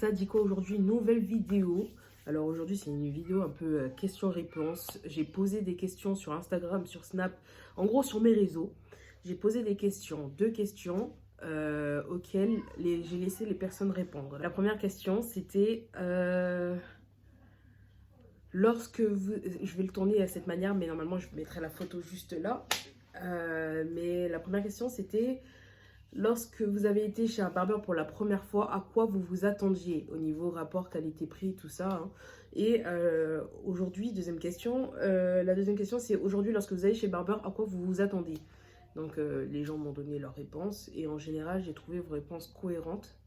ça dit quoi aujourd'hui? Nouvelle vidéo. Alors aujourd'hui c'est une vidéo un peu questions-réponses. J'ai posé des questions sur Instagram, sur Snap, en gros sur mes réseaux. J'ai posé des questions, deux questions auxquelles j'ai laissé les personnes répondre. La première question c'était lorsque vous... Je vais le tourner de cette manière mais normalement je mettrai la photo juste là. Mais la première question c'était... Lorsque vous avez été chez un barbeur pour la première fois, à quoi vous vous attendiez au niveau rapport qualité-prix, tout ça hein. Et aujourd'hui, deuxième question, la deuxième question c'est aujourd'hui lorsque vous allez chez le barbeur, à quoi vous vous attendez? Donc les gens m'ont donné leurs réponses et en général j'ai trouvé vos réponses cohérentes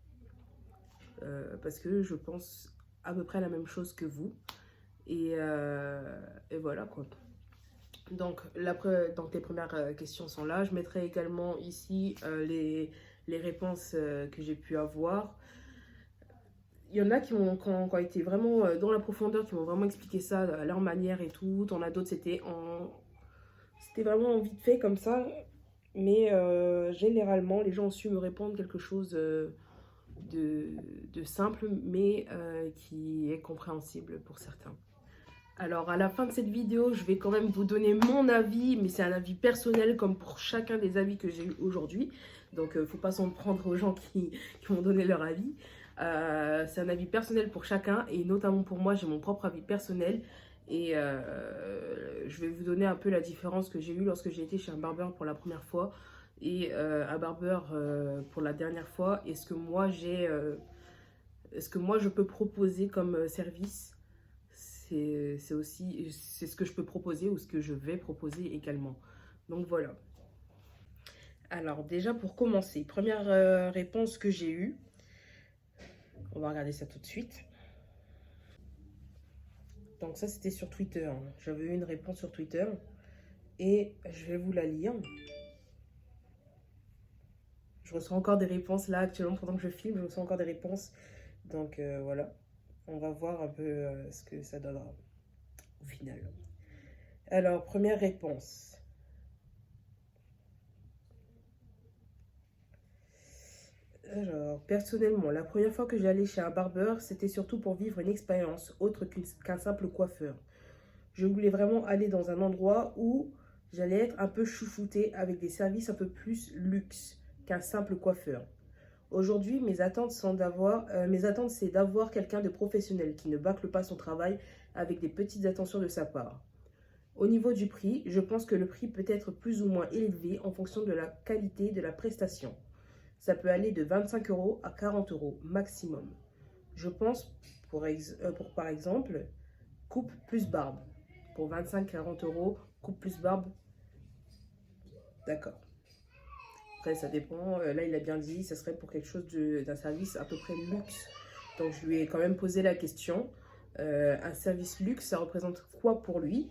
parce que je pense à peu près la même chose que vous et voilà quoi. Donc, les premières questions sont là. Je mettrai également ici les réponses que j'ai pu avoir. Il y en a qui ont été vraiment dans la profondeur, qui m'ont vraiment expliqué ça à leur manière et tout. T'en as d'autres, c'était vraiment vite fait comme ça. Mais généralement, les gens ont su me répondre quelque chose de simple, mais qui est compréhensible pour certains. Alors, à la fin de cette vidéo, je vais quand même vous donner mon avis, mais c'est un avis personnel comme pour chacun des avis que j'ai eu aujourd'hui. Donc, il ne faut pas s'en prendre aux gens qui m'ont donné leur avis. C'est un avis personnel pour chacun et notamment pour moi, j'ai mon propre avis personnel. Et je vais vous donner un peu la différence que j'ai eue lorsque j'ai été chez un barbeur pour la première fois et un barbeur pour la dernière fois. Et ce que moi, je peux proposer comme service. C'est ce que je peux proposer ou ce que je vais proposer également. Donc voilà. Alors déjà pour commencer, première réponse que j'ai eue. On va regarder ça tout de suite. Donc ça c'était sur Twitter. J'avais eu une réponse sur Twitter. Et je vais vous la lire. Je reçois encore des réponses là actuellement pendant que je filme. Je reçois encore des réponses. Donc voilà. On va voir un peu ce que ça donnera au final. Alors première réponse. Alors, personnellement, la première fois que j'allais chez un barbeur, c'était surtout pour vivre une expérience autre qu'un simple coiffeur. Je voulais vraiment aller dans un endroit où j'allais être un peu chouchoutée avec des services un peu plus luxe qu'un simple coiffeur. Aujourd'hui, mes attentes, c'est d'avoir quelqu'un de professionnel qui ne bâcle pas son travail avec des petites attentions de sa part. Au niveau du prix, je pense que le prix peut être plus ou moins élevé en fonction de la qualité de la prestation. Ça peut aller de 25 € à 40 € maximum. Je pense, pour par exemple, coupe plus barbe. Pour 25-40 €, coupe plus barbe. D'accord. Après, ça dépend. Là, il a bien dit, ça serait pour quelque chose d'un service à peu près luxe. Donc, je lui ai quand même posé la question. Un service luxe, ça représente quoi pour lui?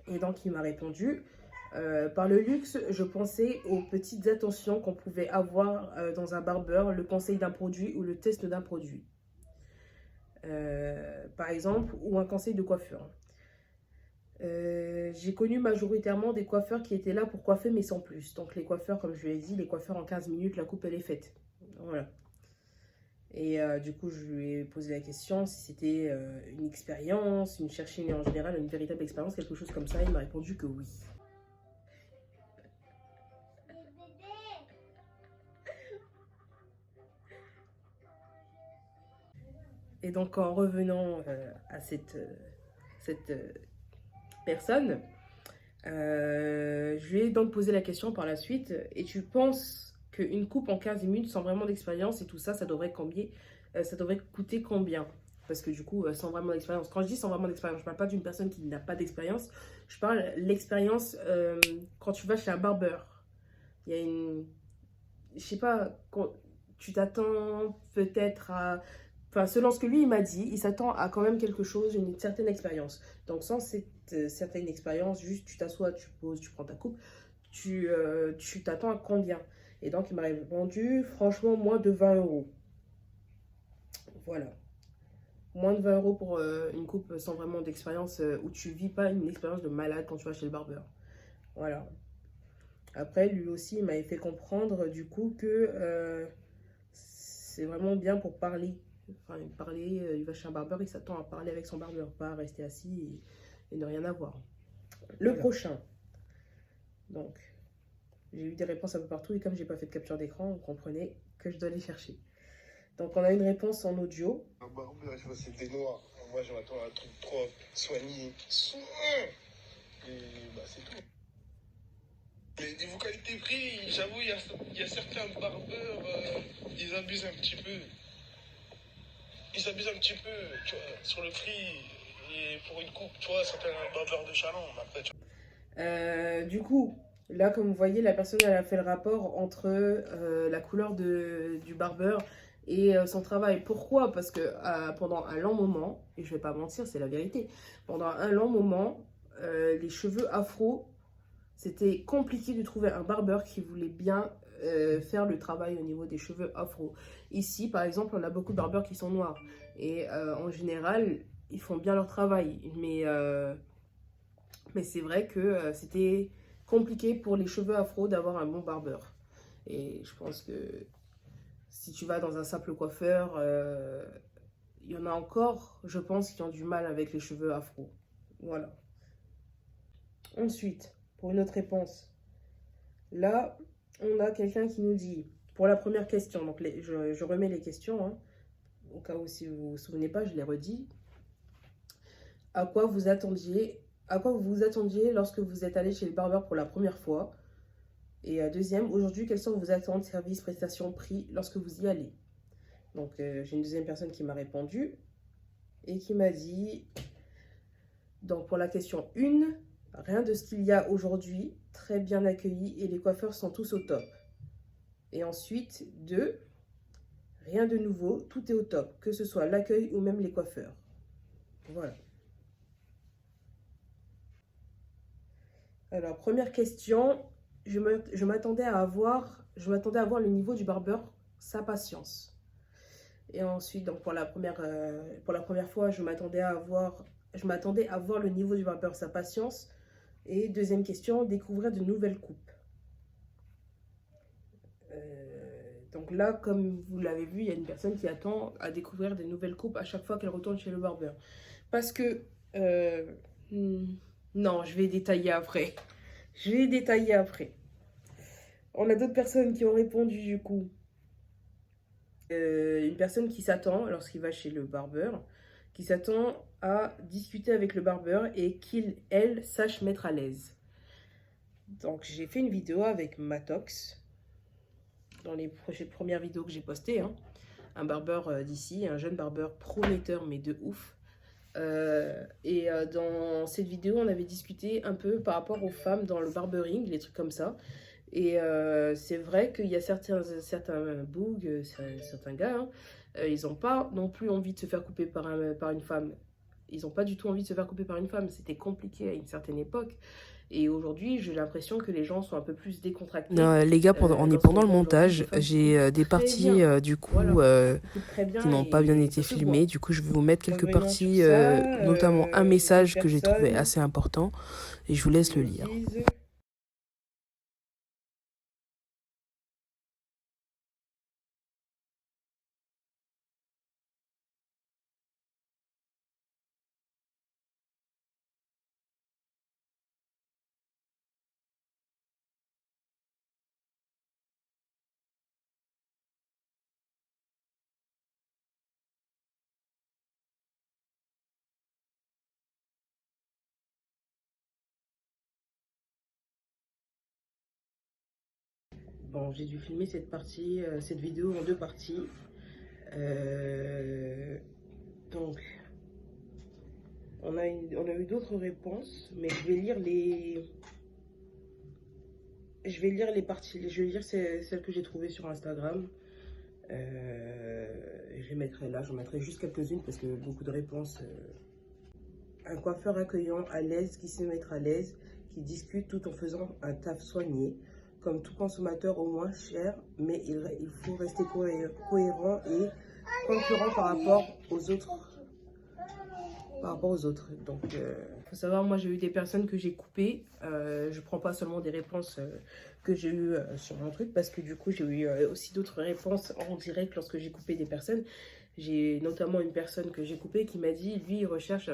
Et donc, il m'a répondu... par le luxe, je pensais aux petites attentions qu'on pouvait avoir dans un barbeur, le conseil d'un produit ou le test d'un produit. Par exemple, ou un conseil de coiffure. J'ai connu majoritairement des coiffeurs qui étaient là pour coiffer mais sans plus. Donc les coiffeurs, comme je l'ai dit, les coiffeurs en 15 minutes, la coupe elle est faite. Voilà. Et du coup, je lui ai posé la question si c'était une expérience, chercher en général une véritable expérience, quelque chose comme ça. Il m'a répondu que oui. Et donc, en revenant à cette personne, je lui ai donc posé la question par la suite. Et tu penses qu'une coupe en 15 minutes sans vraiment d'expérience et tout ça, ça devrait coûter combien? Parce que du coup, sans vraiment d'expérience. Quand je dis sans vraiment d'expérience, je ne parle pas d'une personne qui n'a pas d'expérience. Je parle de l'expérience quand tu vas chez un barbeur. Il y a une... Je sais pas, quand tu t'attends peut-être à... Enfin, selon ce que lui, il m'a dit, il s'attend à quand même quelque chose, une certaine expérience. Donc, sans cette certaine expérience, juste tu t'assois, tu poses, tu prends ta coupe, tu t'attends à combien? Et donc, il m'a répondu, franchement, moins de 20 €. Voilà. Moins de 20 € pour une coupe sans vraiment d'expérience, où tu vis pas une expérience de malade quand tu vas chez le barbeur. Voilà. Après, lui aussi, il m'avait fait comprendre, du coup, que... c'est vraiment bien pour parler. Enfin, il va chez un barbeur, il s'attend à parler avec son barbeur, pas à rester assis et ne rien avoir. Le prochain. Donc, j'ai eu des réponses un peu partout et comme j'ai pas fait de capture d'écran, vous comprenez que je dois les chercher. Donc, on a une réponse en audio. Un barbeur, je vois, c'est des noirs. Moi, je m'attends à un truc propre, soigné. Et bah, c'est tout. Mais niveau qualité-prix, j'avoue, il y a certains barbeurs, ils abusent un petit peu. Ils abusent un petit peu, tu vois, sur le prix. Et pour une coupe, tu vois, certains barbeurs de Chalon, après, tu vois. Du coup, là, comme vous voyez, la personne elle a fait le rapport entre la couleur du barbeur et son travail. Pourquoi? Parce que pendant un long moment, et je vais pas mentir, c'est la vérité, pendant un long moment, les cheveux afro, c'était compliqué de trouver un barbeur qui voulait bien faire le travail au niveau des cheveux afro. Ici, par exemple, on a beaucoup de barbeurs qui sont noirs. Et en général, ils font bien leur travail. Mais c'est vrai que c'était compliqué pour les cheveux afro d'avoir un bon barbeur. Et je pense que si tu vas dans un simple coiffeur, il y en a encore, je pense, qui ont du mal avec les cheveux afro. Voilà. Ensuite, pour une autre réponse, là, on a quelqu'un qui nous dit, pour la première question, donc je remets les questions, hein, au cas où si vous vous souvenez pas, je les redis. À quoi vous vous attendiez lorsque vous êtes allé chez le barbeur pour la première fois? Et deuxième, aujourd'hui, quelles sont vos attentes, services, prestations, prix lorsque vous y allez? Donc, j'ai une deuxième personne qui m'a répondu et qui m'a dit, donc pour la question 1, rien de ce qu'il y a aujourd'hui, très bien accueilli et les coiffeurs sont tous au top. Et ensuite, 2, rien de nouveau, tout est au top, que ce soit l'accueil ou même les coiffeurs. Voilà. Alors, première question, je m'attendais à avoir le niveau du barbeur, sa patience. Et ensuite, donc pour la première fois, je m'attendais à voir le niveau du barbeur, sa patience. Et deuxième question, découvrir de nouvelles coupes. Donc là, comme vous l'avez vu, il y a une personne qui attend à découvrir des nouvelles coupes à chaque fois qu'elle retourne chez le barbeur. Parce que, non, je vais détailler après. On a d'autres personnes qui ont répondu du coup. Une personne qui s'attend, lorsqu'il va chez le barbeur, qui s'attend à discuter avec le barbeur et elle, sache mettre à l'aise. Donc j'ai fait une vidéo avec Matox, dans les premières vidéos que j'ai postées, hein. Un barbeur d'ici, un jeune barbeur prometteur, mais de ouf. Dans cette vidéo, on avait discuté un peu par rapport aux femmes dans le barbering, les trucs comme ça. Et c'est vrai qu'il y a certains bougs, certains gars, hein, ils n'ont pas non plus envie de se faire couper par une femme. Ils n'ont pas du tout envie de se faire couper par une femme. C'était compliqué à une certaine époque. Et aujourd'hui, j'ai l'impression que les gens sont un peu plus décontractés. Les gars, on est pendant le montage. J'ai des parties du coup qui n'ont pas bien été filmées. Du coup, je vais vous mettre quelques parties, notamment un message que j'ai trouvé assez important. Et je vous laisse le lire. Bon, j'ai dû filmer cette vidéo en 2 parties. Donc, on a eu d'autres réponses, mais je vais lire les parties. Je vais lire celles que j'ai trouvées sur Instagram. Je les mettrai là, j'en mettrai juste quelques-unes parce que beaucoup de réponses. Un coiffeur accueillant, à l'aise, qui sait mettre à l'aise, qui discute tout en faisant un taf soigné. Comme tout consommateur au moins cher, mais il faut rester cohérent et concurrent par rapport aux autres par rapport aux autres. Donc, faut savoir, moi j'ai eu des personnes que j'ai coupées. Je prends pas seulement des réponses que j'ai eues sur mon truc, parce que du coup j'ai eu aussi d'autres réponses en direct lorsque j'ai coupé des personnes. J'ai notamment une personne que j'ai coupée qui m'a dit, lui il recherche,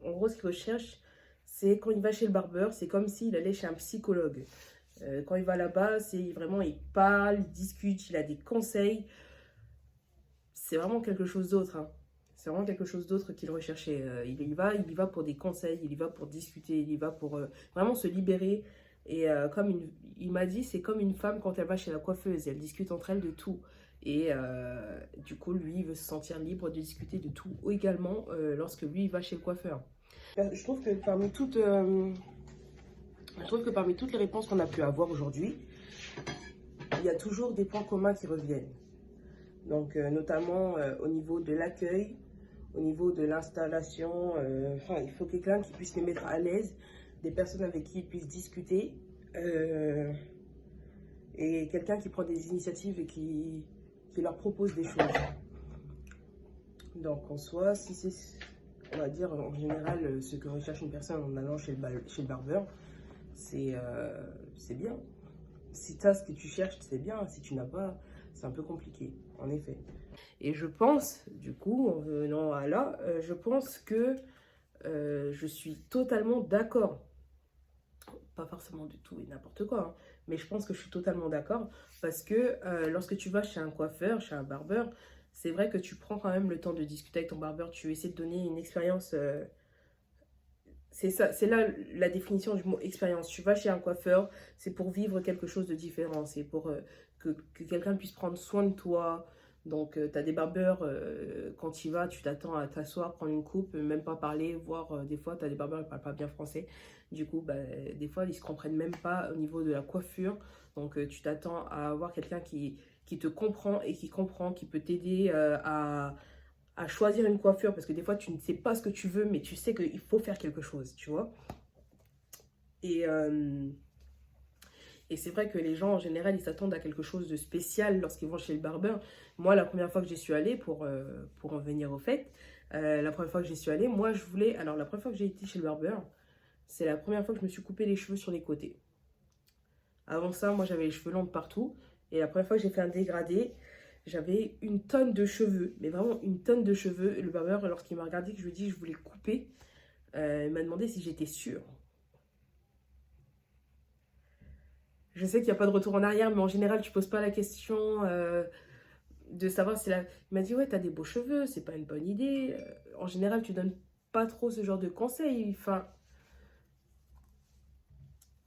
en gros ce qu'il recherche, c'est quand il va chez le barbeur, c'est comme s'il allait chez un psychologue. Quand il va là-bas, c'est vraiment, il parle, il discute, il a des conseils. C'est vraiment quelque chose d'autre, hein. C'est vraiment quelque chose d'autre qu'il recherchait. Il y va pour des conseils, il y va pour discuter, il y va pour vraiment se libérer. Et il m'a dit, c'est comme une femme quand elle va chez la coiffeuse, elle discute entre elles de tout. Et du coup, lui, il veut se sentir libre de discuter de tout également lorsque lui, il va chez le coiffeur. Je trouve que parmi toutes les réponses qu'on a pu avoir aujourd'hui, il y a toujours des points communs qui reviennent. Donc, notamment au niveau de l'accueil, au niveau de l'installation. Il faut quelqu'un qui puisse les mettre à l'aise, des personnes avec qui ils puissent discuter, et quelqu'un qui prend des initiatives et qui leur propose des choses. Donc, en soi, si c'est, on va dire, en général, ce que recherche une personne en allant chez le barbeur, c'est bien. Si tu as ce que tu cherches, c'est bien. Si tu n'as pas, c'est un peu compliqué, en effet. Et je pense, du coup, en venant à là, je pense que je suis totalement d'accord. Pas forcément du tout et n'importe quoi, hein, mais je pense que je suis totalement d'accord parce que lorsque tu vas chez un coiffeur, chez un barbeur, c'est vrai que tu prends quand même le temps de discuter avec ton barbeur, tu essaies de donner une expérience. C'est ça, c'est là la définition du mot expérience. Tu vas chez un coiffeur, c'est pour vivre quelque chose de différent, c'est pour que quelqu'un puisse prendre soin de toi. Donc, tu as des barbeurs, quand tu y vas, tu t'attends à t'asseoir, prendre une coupe, même pas parler, voire des fois, tu as des barbeurs qui ne parlent pas bien français. Du coup, des fois, ils ne se comprennent même pas au niveau de la coiffure. Donc, tu t'attends à avoir quelqu'un qui te comprend et qui comprend, qui peut t'aider à choisir une coiffure, parce que des fois tu ne sais pas ce que tu veux, mais tu sais qu'il faut faire quelque chose, tu vois. Et c'est vrai que les gens en général ils s'attendent à quelque chose de spécial lorsqu'ils vont chez le barbeur. Moi, la première fois que j'y suis allée, pour en venir au fait, la première fois que j'y suis allée, moi je voulais, alors la première fois que j'ai été chez le barbeur, c'est la première fois que je me suis coupé les cheveux sur les côtés. Avant ça, moi j'avais les cheveux longs de partout, et la première fois que j'ai fait un dégradé, j'avais une tonne de cheveux, mais vraiment une tonne de cheveux. Et le barbeur, lorsqu'il m'a regardé, que je lui ai dit que je voulais couper, il m'a demandé si j'étais sûre. Je sais qu'il n'y a pas de retour en arrière, mais en général, tu ne poses pas la question de savoir si la... Il m'a dit, ouais, t'as des beaux cheveux, c'est pas une bonne idée. En général, tu donnes pas trop ce genre de conseils. Enfin,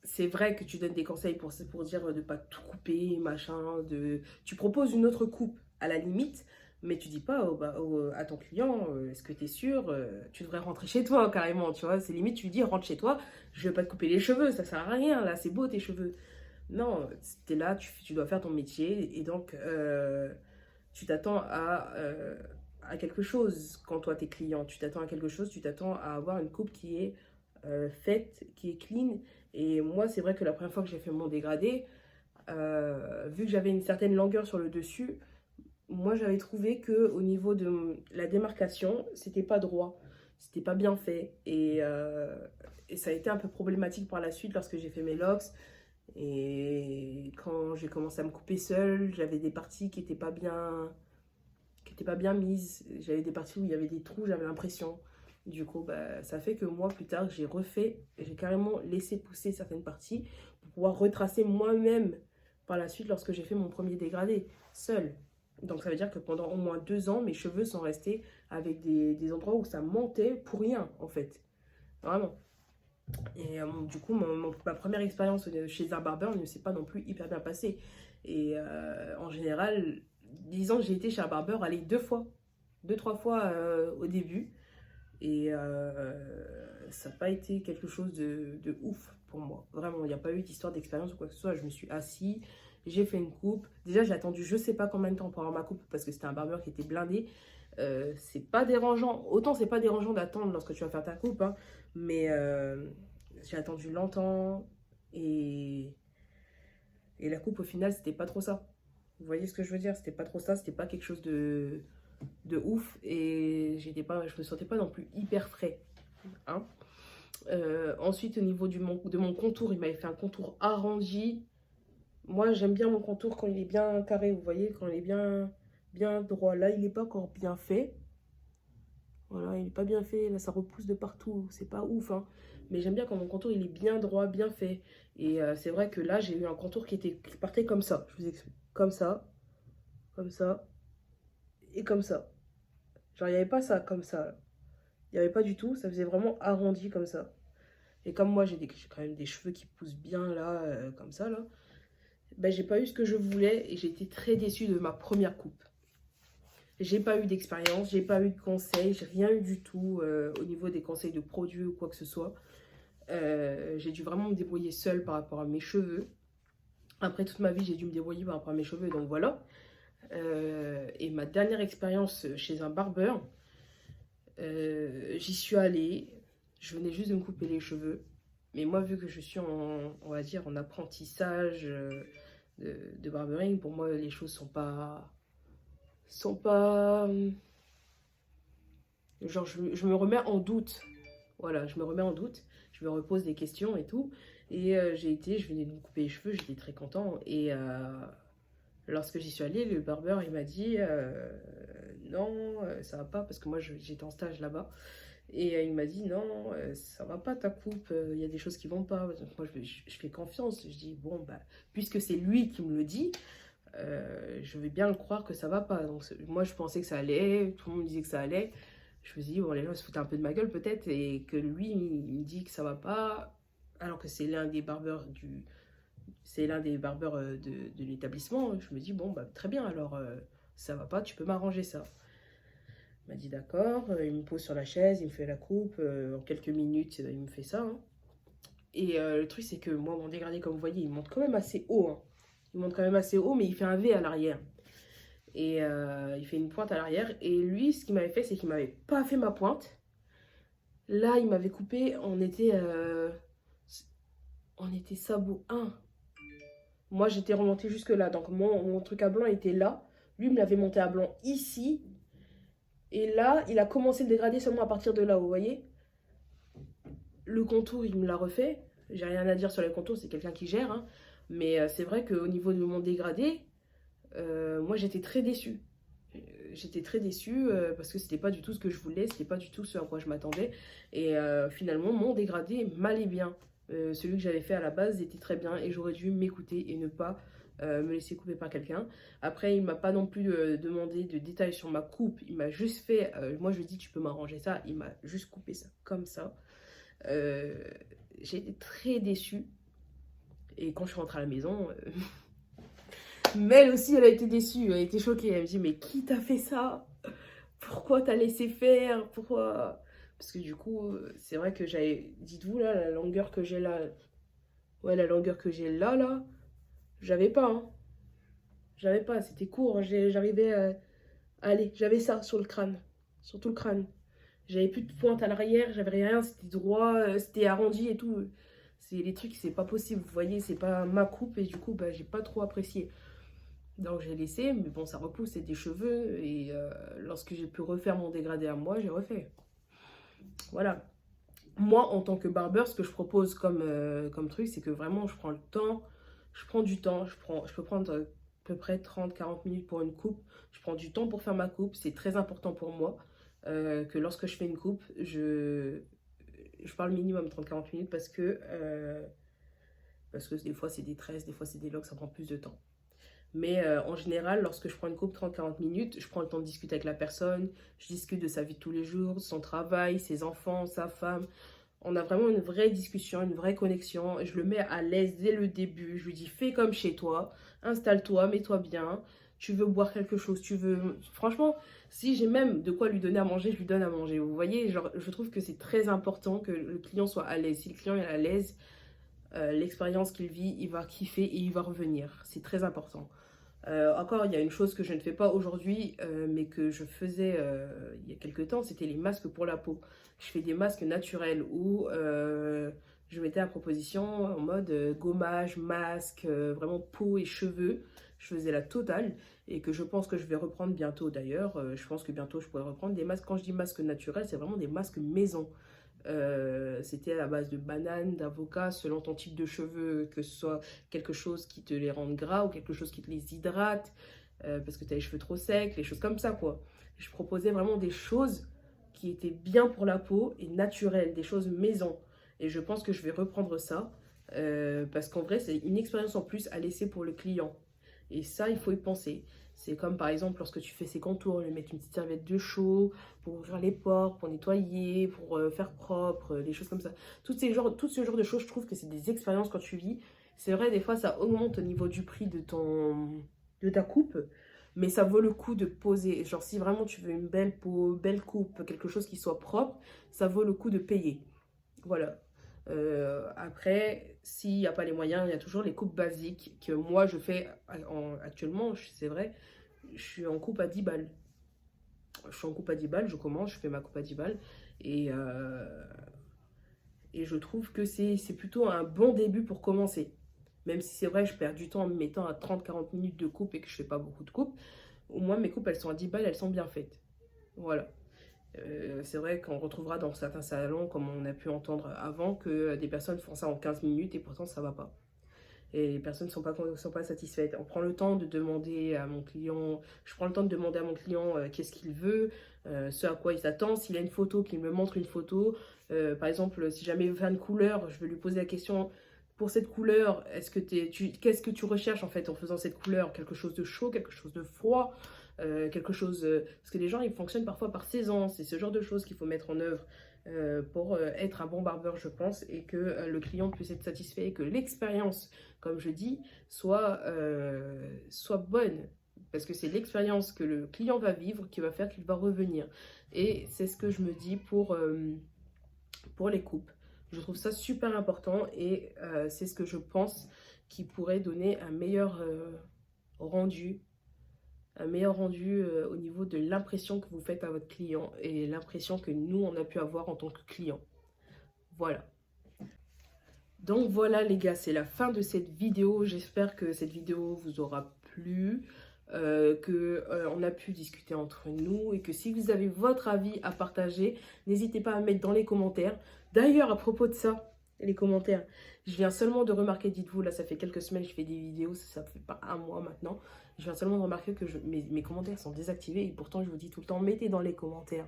c'est vrai que tu donnes des conseils pour dire de pas tout couper, machin. Tu proposes une autre coupe, à la limite, mais tu dis pas à ton client, est-ce que tu es sûr, tu devrais rentrer chez toi, carrément, tu vois. C'est limite, tu lui dis, rentre chez toi, je vais pas te couper les cheveux, ça sert à rien, là, c'est beau tes cheveux. Non, t'es là, tu dois faire ton métier, et donc, tu t'attends à quelque chose quand toi, t'es client. Tu t'attends à quelque chose, tu t'attends à avoir une coupe qui est faite, qui est clean. Et moi, c'est vrai que la première fois que j'ai fait mon dégradé, vu que j'avais une certaine longueur sur le dessus, moi, j'avais trouvé que au niveau de la démarcation, c'était pas droit, c'était pas bien fait. Et ça a été un peu problématique par la suite lorsque j'ai fait mes locks. Et quand j'ai commencé à me couper seule, j'avais des parties qui n'étaient pas bien mises. J'avais des parties où il y avait des trous, j'avais l'impression. Du coup, ça fait que moi, plus tard, j'ai carrément laissé pousser certaines parties pour pouvoir retracer moi-même par la suite lorsque j'ai fait mon premier dégradé, seule. Donc ça veut dire que pendant au moins 2 ans, mes cheveux sont restés avec des endroits où ça montait pour rien, en fait. Vraiment. Et du coup, ma première expérience chez un barbeur ne s'est pas non plus hyper bien passée. Et en général, disons que j'ai été chez un barbeur, allez, 2-3 fois au début. Et ça n'a pas été quelque chose de ouf pour moi. Vraiment, il n'y a pas eu d'histoire d'expérience ou quoi que ce soit. Je me suis assise, j'ai fait une coupe. Déjà, j'ai attendu je sais pas combien de temps pour avoir ma coupe parce que c'était un barbeur qui était blindé. C'est pas dérangeant. Autant c'est pas dérangeant d'attendre lorsque tu vas faire ta coupe, hein, mais j'ai attendu longtemps et la coupe au final c'était pas trop ça. Vous voyez ce que je veux dire? C'était pas trop ça, c'était pas quelque chose de ouf. Et je me sentais pas non plus hyper frais. Hein. Ensuite, au niveau de mon contour, il m'avait fait un contour arrondi. Moi, j'aime bien mon contour quand il est bien carré, vous voyez, quand il est bien droit. Là, il n'est pas encore bien fait. Voilà, il n'est pas bien fait. Là, ça repousse de partout. C'est pas ouf, hein. Mais j'aime bien quand mon contour, il est bien droit, bien fait. Et c'est vrai que là, j'ai eu un contour qui partait comme ça. Je vous explique. Comme ça et comme ça. Genre, il n'y avait pas ça comme ça, là. Il n'y avait pas du tout. Ça faisait vraiment arrondi comme ça. Et comme moi, j'ai quand même des cheveux qui poussent bien, là, comme ça, là. Ben, j'ai pas eu ce que je voulais et j'ai été très déçue de ma première coupe. J'ai pas eu d'expérience, j'ai pas eu de conseils, j'ai rien eu du tout au niveau des conseils de produits ou quoi que ce soit. J'ai dû vraiment me débrouiller seule par rapport à mes cheveux. Après toute ma vie, j'ai dû me débrouiller par rapport à mes cheveux, donc voilà. Et ma dernière expérience chez un barbeur, j'y suis allée. Je venais juste de me couper les cheveux. Mais moi, vu que je suis on va dire, en apprentissage de barbering, pour moi, les choses sont pas... Genre, je me remets en doute. Voilà, je me remets en doute. Je me repose des questions et tout. Et je venais de me couper les cheveux, j'étais très content. Et lorsque j'y suis allée, le barbeur, il m'a dit non, ça va pas, parce que moi, j'étais en stage là-bas. Et il m'a dit non, ça va pas ta coupe, il y a des choses qui vont pas. Donc moi, je fais confiance. Je dis bon, bah, puisque c'est lui qui me le dit, je vais bien le croire que ça va pas. Donc moi, je pensais que ça allait, tout le monde me disait que ça allait. Je me suis dit, bon, les gens se foutaient un peu de ma gueule peut-être, et que lui, il me dit que ça va pas, alors que c'est l'un des barbeurs de l'établissement. Je me dis, bon, bah, très bien, alors ça va pas, tu peux m'arranger ça. Il m'a dit d'accord, il me pose sur la chaise, il me fait la coupe, en quelques minutes, il me fait ça. Hein. Et le truc, c'est que moi, mon dégradé, comme vous voyez, il monte quand même assez haut. Hein. Il monte quand même assez haut, mais il fait un V à l'arrière. Et il fait une pointe à l'arrière. Et lui, ce qu'il m'avait fait, c'est qu'il m'avait pas fait ma pointe. Là, il m'avait coupé, on était sabot 1. Moi, j'étais remontée jusque là. Donc, mon truc à blanc était là. Lui, il me l'avait monté à blanc ici. Et là, il a commencé le dégradé seulement à partir de là, vous voyez. Le contour, il me l'a refait. J'ai rien à dire sur les contours, c'est quelqu'un qui gère. Hein. Mais c'est vrai qu'au niveau de mon dégradé, moi, j'étais très déçue. J'étais très déçue parce que c'était pas du tout ce que je voulais, c'était pas du tout ce à quoi je m'attendais. Et finalement, mon dégradé m'allait bien. Celui que j'avais fait à la base était très bien et j'aurais dû m'écouter et ne pas me laisser couper par quelqu'un. Après, il m'a pas non plus demandé de détails sur ma coupe. Il m'a juste fait, moi je lui ai dit tu peux m'arranger ça. Il m'a juste coupé ça comme ça. J'ai été très déçue. Et quand je suis rentrée à la maison... Mel aussi, elle a été déçue, elle a été choquée. Elle me dit, mais qui t'a fait ça? Pourquoi t'as laissé faire? Pourquoi? Parce que du coup, c'est vrai que j'avais... Dites-vous, là, la longueur que j'ai là... Ouais, la longueur que j'ai là, j'avais pas, hein. J'avais pas, c'était court. J'arrivais à... Allez, j'avais ça sur le crâne. Sur tout le crâne. J'avais plus de pointe à l'arrière, j'avais rien, c'était droit, c'était arrondi et tout. C'est les trucs, c'est pas possible, vous voyez, c'est pas ma coupe et du coup, bah, j'ai pas trop apprécié. Donc j'ai laissé, mais bon, ça repousse, c'est des cheveux. Et lorsque j'ai pu refaire mon dégradé à moi, j'ai refait. Voilà. Moi, en tant que barbeur, ce que je propose comme truc, c'est que vraiment, je prends le temps. Je prends du temps. Je peux prendre à peu près 30-40 minutes pour une coupe. Je prends du temps pour faire ma coupe. C'est très important pour moi que lorsque je fais une coupe, je parle minimum 30-40 minutes parce que des fois, c'est des tresses, des fois, c'est des locks, ça prend plus de temps. Mais en général, lorsque je prends une coupe 30-40 minutes, je prends le temps de discuter avec la personne. Je discute de sa vie de tous les jours, son travail, ses enfants, sa femme. On a vraiment une vraie discussion, une vraie connexion. Je le mets à l'aise dès le début. Je lui dis, fais comme chez toi, installe-toi, mets-toi bien. Tu veux boire quelque chose, tu veux... Franchement, si j'ai même de quoi lui donner à manger, je lui donne à manger. Vous voyez, genre, je trouve que c'est très important que le client soit à l'aise. Si le client est à l'aise, l'expérience qu'il vit, il va kiffer et il va revenir. C'est très important. Encore, il y a une chose que je ne fais pas aujourd'hui, mais que je faisais il y a quelques temps, c'était les masques pour la peau. Je fais des masques naturels où je mettais à proposition en mode gommage, masque, vraiment peau et cheveux. je faisais la totale et que je pense que je vais reprendre bientôt d'ailleurs. Je pense que bientôt je pourrai reprendre des masques. Quand je dis masques naturels, c'est vraiment des masques maison. C'était à la base de bananes, d'avocats, selon ton type de cheveux, que ce soit quelque chose qui te les rende gras ou quelque chose qui te les hydrate, parce que tu as les cheveux trop secs, les choses comme ça quoi. Je proposais vraiment des choses qui étaient bien pour la peau et naturelles, des choses maison. Et je pense que je vais reprendre ça, parce qu'en vrai, c'est une expérience en plus à laisser pour le client. Et ça, il faut y penser. C'est comme par exemple lorsque tu fais ses contours, lui mettre une petite serviette de chaud pour ouvrir les pores, pour nettoyer, pour faire propre, des choses comme ça. Tout ce genre de choses, je trouve que c'est des expériences quand tu vis. C'est vrai, des fois, ça augmente au niveau du prix de ta coupe, mais ça vaut le coup de poser. Genre, si vraiment tu veux une belle peau, belle coupe, quelque chose qui soit propre, ça vaut le coup de payer. Voilà. Après, s'il n'y a pas les moyens, il y a toujours les coupes basiques que moi je fais actuellement, c'est vrai, je suis en coupe à 10 balles. Je suis en coupe à 10 balles, je commence, je fais ma coupe à 10 balles et je trouve que c'est plutôt un bon début pour commencer. Même si c'est vrai, je perds du temps en me mettant à 30-40 minutes de coupe et que je fais pas beaucoup de coupes. Au moins mes coupes elles sont à 10 balles, elles sont bien faites. Voilà. C'est vrai qu'on retrouvera dans certains salons, comme on a pu entendre avant, que des personnes font ça en 15 minutes et pourtant ça va pas. Et les personnes ne sont pas satisfaites. On prend le temps de demander à mon client, je prends le temps de demander à mon client qu'est-ce qu'il veut, ce à quoi il s'attend. S'il a une photo, qu'il me montre une photo. Par exemple, si jamais il veut faire une couleur, je vais lui poser la question, pour cette couleur, qu'est-ce que tu recherches en fait en faisant cette couleur? Quelque chose de chaud, quelque chose de froid, quelque chose... parce que les gens, ils fonctionnent parfois par saison. C'est ce genre de choses qu'il faut mettre en œuvre pour être un bon barbeur, je pense, et que le client puisse être satisfait et que l'expérience, comme je dis, soit bonne. Parce que c'est l'expérience que le client va vivre qui va faire qu'il va revenir. Et c'est ce que je me dis pour les coupes. Je trouve ça super important et c'est ce que je pense qui pourrait donner un meilleur rendu. Un meilleur rendu au niveau de l'impression que vous faites à votre client et l'impression que nous, on a pu avoir en tant que client. Voilà. Donc voilà les gars, c'est la fin de cette vidéo. J'espère que cette vidéo vous aura plu, qu'on a pu discuter entre nous et que si vous avez votre avis à partager, n'hésitez pas à mettre dans les commentaires. D'ailleurs, à propos de ça, les commentaires, je viens seulement de remarquer, dites-vous, là ça fait quelques semaines que je fais des vidéos, ça fait pas un mois maintenant, je viens seulement de remarquer que mes commentaires sont désactivés et pourtant je vous dis tout le temps, mettez dans les commentaires.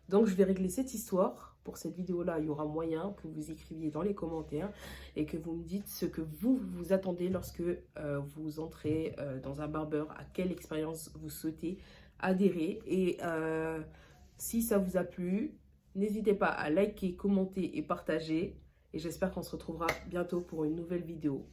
Donc je vais régler cette histoire. Pour cette vidéo-là, il y aura moyen que vous écriviez dans les commentaires et que vous me dites ce que vous attendez lorsque vous entrez dans un barbeur, à quelle expérience vous souhaitez adhérer. Et si ça vous a plu, n'hésitez pas à liker, commenter et partager. Et j'espère qu'on se retrouvera bientôt pour une nouvelle vidéo.